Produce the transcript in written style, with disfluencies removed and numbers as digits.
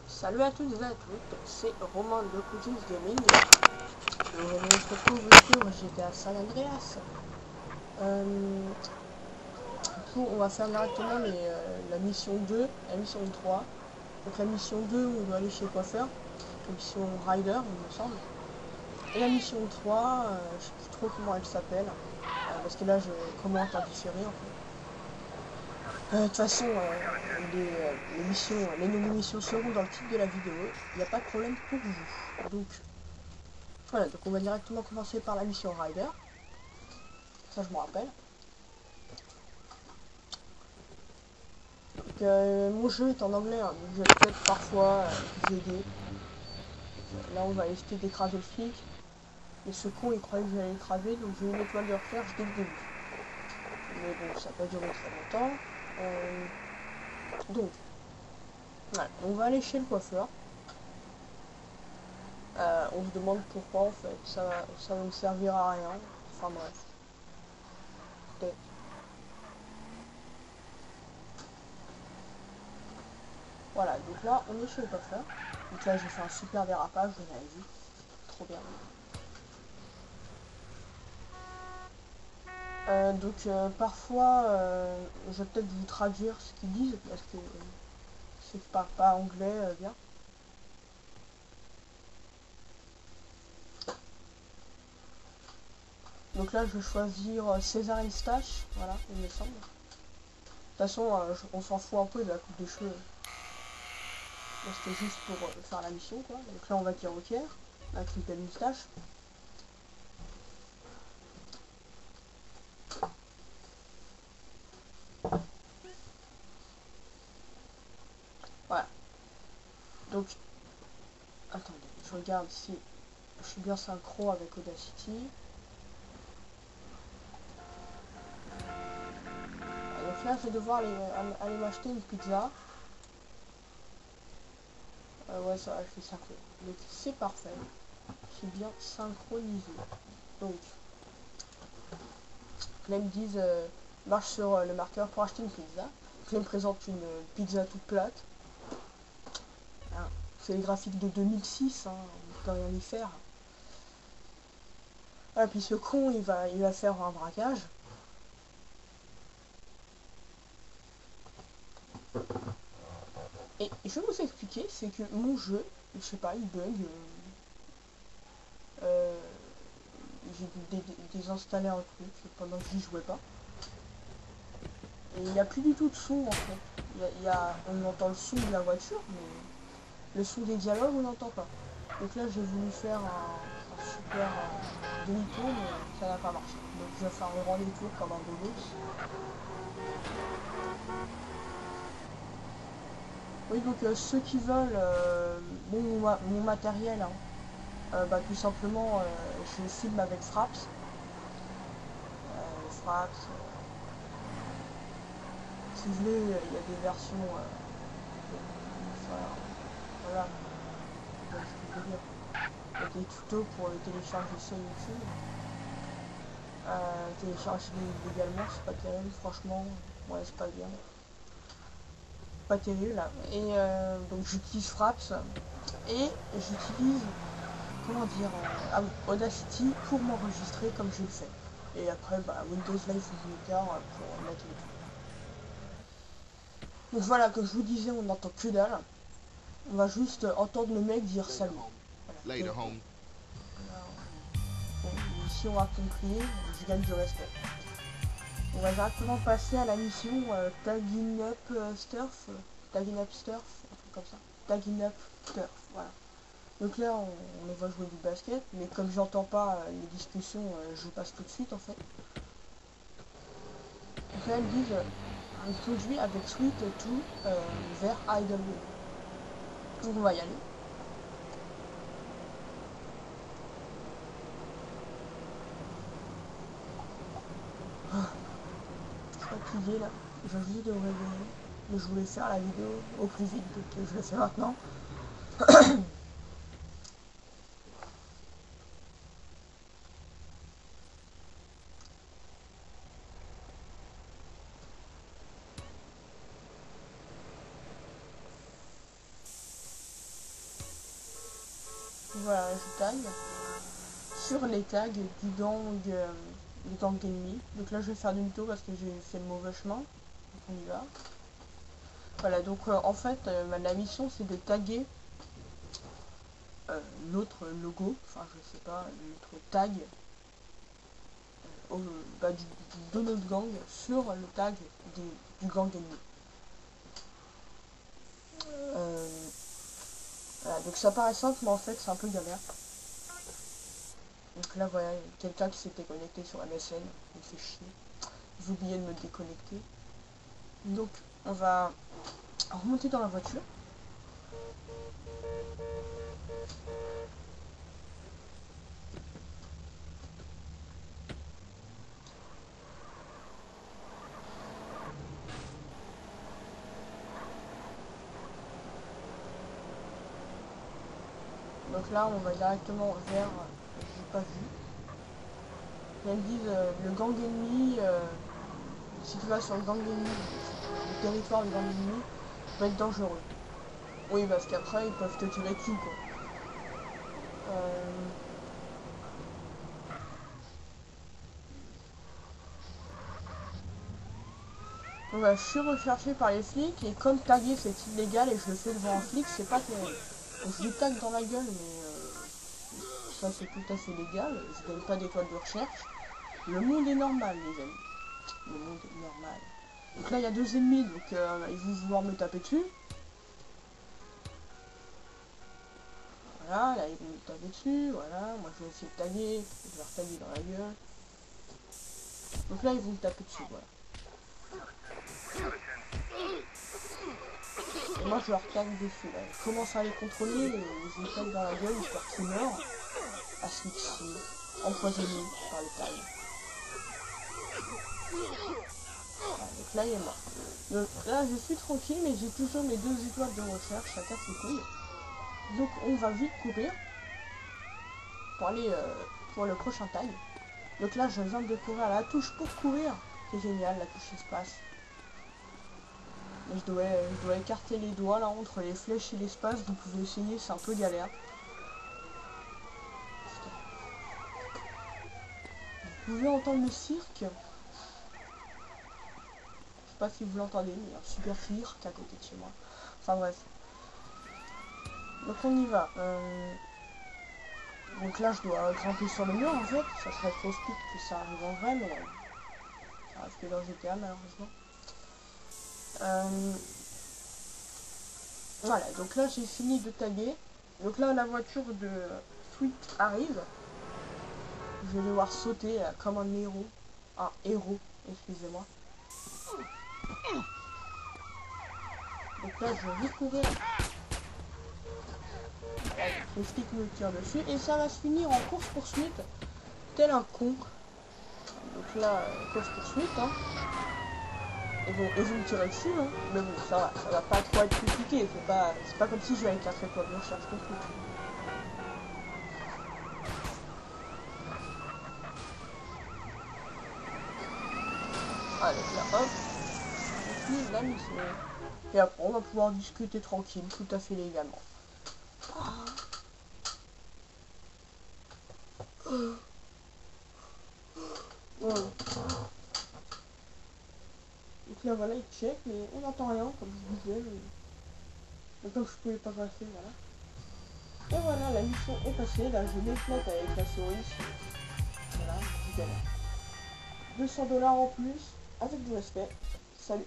Salut à tous et à toutes, c'est Romain de Cookies Gaming. Aujourd'hui on se retrouve sur GTA San Andreas. On va faire directement la mission 2, la mission 3. Donc la mission 2 on doit aller chez le coiffeur, la mission Rider il me semble. Et la mission 3, je sais plus trop comment elle s'appelle, parce que là je commente en différé en fait. De toute façon, les noms missions seront dans le titre de la vidéo, il n'y a pas de problème pour vous. Donc voilà, donc on va directement commencer par la mission Rider. Ça je me rappelle. Donc, mon jeu est en anglais, hein, donc je vais peut-être parfois vous aider. Là on va essayer d'écraser le flic. Et ce con il croyait que j'allais l'écraser, donc j'ai eu une étoile de recherche dès le début. Mais bon, ça n'a pas duré très longtemps. Donc, voilà, on va aller chez le coiffeur. On se demande pourquoi en fait, ça ne me servira à rien. Enfin bref. Peut-être. Voilà, donc là on est chez le coiffeur. Donc là j'ai fait un super dérapage, vous avez vu. Trop bien. Parfois je vais peut-être vous traduire ce qu'ils disent parce que c'est pas anglais bien. Donc là je vais choisir César Eustache, voilà, il me semble. De toute façon on s'en fout un peu de la coupe de cheveux. C'était juste pour faire la mission quoi. Donc là on va dire OK, avec une belle moustache. Voilà. Donc, attendez, je regarde si je suis bien synchro avec Audacity. Donc là, je vais devoir aller m'acheter une pizza. Ouais, ça va, je suis synchro. Donc c'est parfait. Je suis bien synchronisé. Donc, là, ils me disent marche sur le marqueur pour acheter une pizza. Donc là, ils me présentent une pizza toute plate. Hein, c'est les graphiques de 2006, hein, on peut rien y faire. Ah, puis ce con, il va faire un braquage. Et je vais vous expliquer, c'est que mon jeu, je sais pas, il bug. J'ai désinstallé un truc pendant que j'y jouais pas. Et il n'y a plus du tout de son en fait. On entend le son de la voiture, mais le son des dialogues on n'entend pas. Donc là j'ai voulu faire un super demi-tour, mais ça n'a pas marché. Donc je vais faire un grand détour comme un bolos. Oui, donc ceux qui veulent mon matériel, hein, tout simplement je filme avec Fraps. Fraps, si vous voulez, il y a des versions. Voilà, c'est ce que je veux dire. Il y a des tutos pour le télécharger sur YouTube. Télécharger légalement, c'est pas terrible, franchement. Ouais, c'est pas bien. Pas terrible. Là. Et donc j'utilise Fraps et j'utilise, comment dire, Audacity pour m'enregistrer comme je le fais. Et après, Windows Live Editor pour mettre le tout. Donc voilà, comme je vous disais, on n'entend que dalle. On va juste entendre le mec dire salut. Voilà. Donc, mission accomplie, je gagne du respect. On va directement passer à la mission Tagging Up Sturf, Tagging Up Sturf, un truc comme ça. Tagging Up Sturf, voilà. Donc là, on va jouer du basket, mais comme j'entends pas les discussions, je passe tout de suite en fait. Donc là, ils disent introduit avec Sweet to vers Idlewood. Donc on va y aller. Je suis fatigué là, j'ai juste de me réveiller. Mais je voulais faire la vidéo au plus vite, donc je le fais maintenant. voilà, je tag sur les tags du gang ennemi. Donc là je vais faire demi-tour parce que j'ai fait le mauvais chemin. Donc on y va. Voilà, donc en fait la mission c'est de taguer notre logo, enfin je sais pas, notre tag de notre gang sur le tag du gang ennemi. Voilà, donc ça paraît simple mais en fait c'est un peu galère. Donc là voilà, quelqu'un qui s'était connecté sur MSN, il fait chier. J'ai oublié de me déconnecter. Donc on va remonter dans la voiture. Donc là on va directement vers, j'ai pas vu. Ils me disent le gang ennemi, si tu vas sur le gang ennemi, le territoire du gang ennemi, va être dangereux. Oui, parce qu'après ils peuvent te tirer dessus quoi. Donc, je suis recherché par les flics et comme taguer c'est illégal et je le fais devant un flic, c'est pas terrible. Donc je lui tag dans la gueule, mais ça c'est tout à fait légal, je donne pas d'étoile de recherche. Le monde est normal les amis. Le monde est normal. Donc là il y a deux ennemis, donc ils vont vouloir me taper dessus. Voilà, là ils vont me taper dessus, voilà, moi je vais essayer de taguer, je vais leur taguer dans la gueule. Donc là ils vont me taper dessus, voilà. Et moi je leur tag dessus, là. Je commence à les contrôler, et je les tag dans la gueule, histoire qu'ils meurent, asphyxiés, empoisonnés par le tag. Voilà, donc là il est mort. Donc là je suis tranquille, mais j'ai toujours mes 2 étoiles de recherche, ça casse les couilles. Donc on va vite courir pour aller pour le prochain tag. Donc là je viens de découvrir la touche pour courir. C'est génial, la touche espace. Mais je dois écarter les doigts là entre les flèches et l'espace. Vous pouvez essayer, c'est un peu galère. Vous pouvez entendre le cirque. Je sais pas si vous l'entendez, mais il y a un super cirque à côté de chez moi. Enfin bref. Donc on y va. Donc là je dois grimper sur le mur en fait. Ça serait trop stupide que ça arrive en vrai, mais ça arrive que dans GTA malheureusement. Voilà, donc là j'ai fini de taguer. Donc là la voiture de Sweet arrive. Je vais devoir sauter comme un héros. Un héros, excusez-moi. Donc là je vais courir. Le flic me tire dessus et ça va se finir en course poursuite tel un con. Donc là course poursuite hein. Et bon, ils vont me tirer dessus hein. Mais bon ça va pas trop être compliqué. C'est pas comme si je vais avec la fête de recherche tout de suite. Allez là hop, on finit la mission. Et après on va pouvoir discuter tranquille, tout à fait légalement. Voilà. Donc là voilà il check mais on n'entend rien comme je vous disais. Mais comme je pouvais pas passer voilà. Et voilà la mission est passée, là je m'éclate avec la souris. Voilà, je galère. 200 $ en plus, avec du respect. Salut.